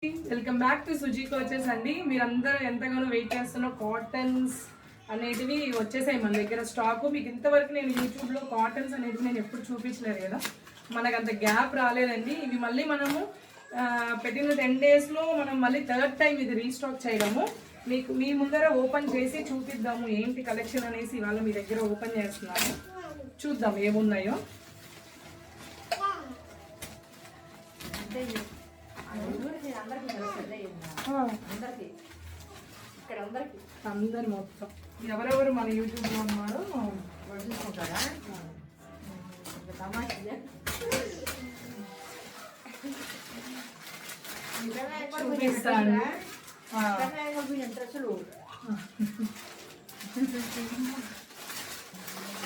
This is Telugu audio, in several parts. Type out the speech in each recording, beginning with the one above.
Welcome back to Suji coaches అండి. మీరందరూ ఎంతగానో వెయిట్ చేస్తున్న కాటన్స్ అనేటివి వచ్చేసాయి మన దగ్గర స్టాక్. మీకు ఇంతవరకు నేను యూట్యూబ్లో కాటన్స్ అనేటివి నేను ఎప్పుడు చూపించలేదు కదా, మనకు అంత గ్యాప్ రాలేదండి. ఇవి మళ్ళీ మనము పెట్టిన 10 daysలో మనం మళ్ళీ థర్డ్ టైం ఇది రీస్టాక్ చేయడము. మీకు మీ ముందర ఓపెన్ చేసి చూపిద్దాము ఏంటి కలెక్షన్ అనేసి ఇవాళ మీ దగ్గర ఓపెన్ చేస్తున్నాము. చూద్దాం ఏమున్నాయో. అందరు మొత్తం ఎవరెవరు మన యూట్యూబ్లో ఉన్నారో చూసుకుంటారా. చూపిస్తాను.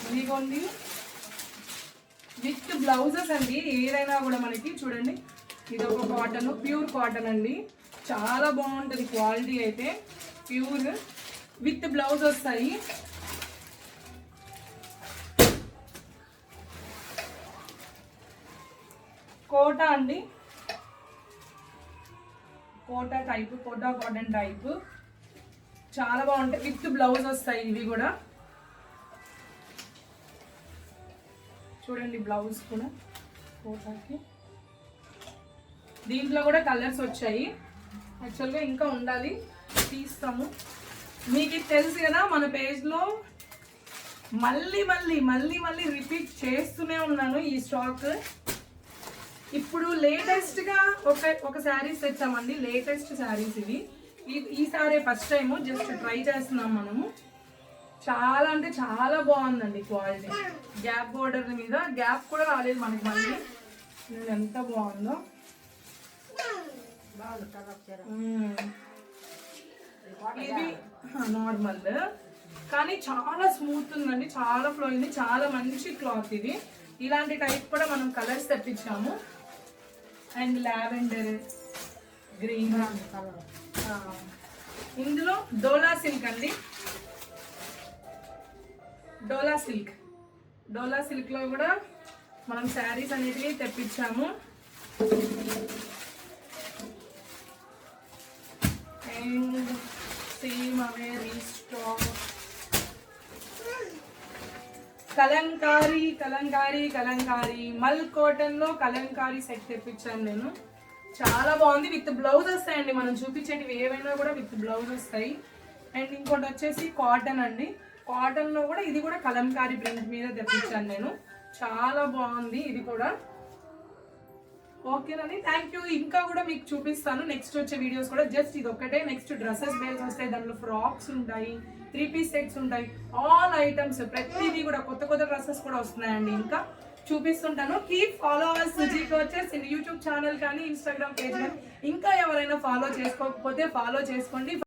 ఇదిగోండి విత్ బ్లౌజెస్ అండి. ఏదైనా కూడా మనకి చూడండి, ఇది ఒక కాటన్, ప్యూర్ కాటన్ అండి. చాలా బాగుంటుంది క్వాలిటీ అయితే. ప్యూర్ విత్ బ్లౌజ్ వస్తాయి. కోటా అండి, Kota type, Kota cotton type చాలా బాగుంటాయి. విత్ బ్లౌజ్ వస్తాయి ఇవి కూడా. చూడండి బ్లౌజ్ కూడా కోటాకి. దీంట్లో కూడా కలర్స్ వచ్చాయి. యాక్చువల్గా ఇంకా ఉండాలి, తీస్తాము. మీకు తెలుసు కదా మన పేజ్లో మళ్ళీ మళ్ళీ మళ్ళీ మళ్ళీ రిపీట్ చేస్తూనే ఉన్నాను ఈ స్టాక్. ఇప్పుడు లేటెస్ట్గా ఒక శారీస్ తెచ్చామండి. లేటెస్ట్ శారీస్ ఇవి. ఈ sorry first time just try చేస్తున్నాం మనము. చాలా అంటే చాలా బాగుందండి క్వాలిటీ. గ్యాప్ బోర్డర్ మీద గ్యాప్ కూడా రాలేదు మనకి. మళ్ళీ ఎంత బాగుందో. ఇది నార్మల్ కానీ చాలా స్మూత్ ఉందండి, చాలా ఫ్లో ఉంది, చాలా మంచి క్లాత్ ఇది. ఇలాంటి టైప్ కూడా మనం కలర్స్ తెప్పించాము. అండ్ లావెండర్ గ్రీన్, ఇందులో డోలా సిల్క్ అండి. డోలా సిల్క్, డోలా సిల్క్లో కూడా మనం శారీస్ అనేటివి తెప్పించాము. అండ్ సేమ్ అవే రీస్టాక్. కలంకారీ కలంకారీ కలంకారీ మల్ కాటన్లో కలంకారీ సెట్ తెప్పించాను నేను. చాలా బాగుంది. విత్ బ్లౌజ్ వస్తాయండి. మనం చూపించేటివి ఏవైనా కూడా విత్ బ్లౌజ్ వస్తాయి. అండ్ ఇంకోటి వచ్చేసి కాటన్ అండి. కాటన్లో కూడా ఇది కూడా కలంకారీ ప్రింట్ మీద తెప్పించాను నేను. చాలా బాగుంది ఇది కూడా. ఓకేనండి, థ్యాంక్ యూ. ఇంకా కూడా మీకు చూపిస్తాను నెక్స్ట్ వచ్చే వీడియోస్ కూడా. జస్ట్ ఇది ఒక్కటే. నెక్స్ట్ డ్రెస్సెస్ బేల్స్ వస్తాయి, దాంట్లో ఫ్రాక్స్ ఉంటాయి, 3-piece సెట్స్ ఉంటాయి, ఆల్ ఐటమ్స్ ప్రతిదీ కూడా కొత్త కొత్త డ్రెస్సెస్ కూడా వస్తున్నాయండి. ఇంకా చూపిస్తుంటాను. Keep follow ours Suji coaches YouTube channel కానీ ఇన్స్టాగ్రామ్ పేజ్ కానీ. ఇంకా ఎవరైనా ఫాలో చేసుకోకపోతే ఫాలో చేసుకోండి.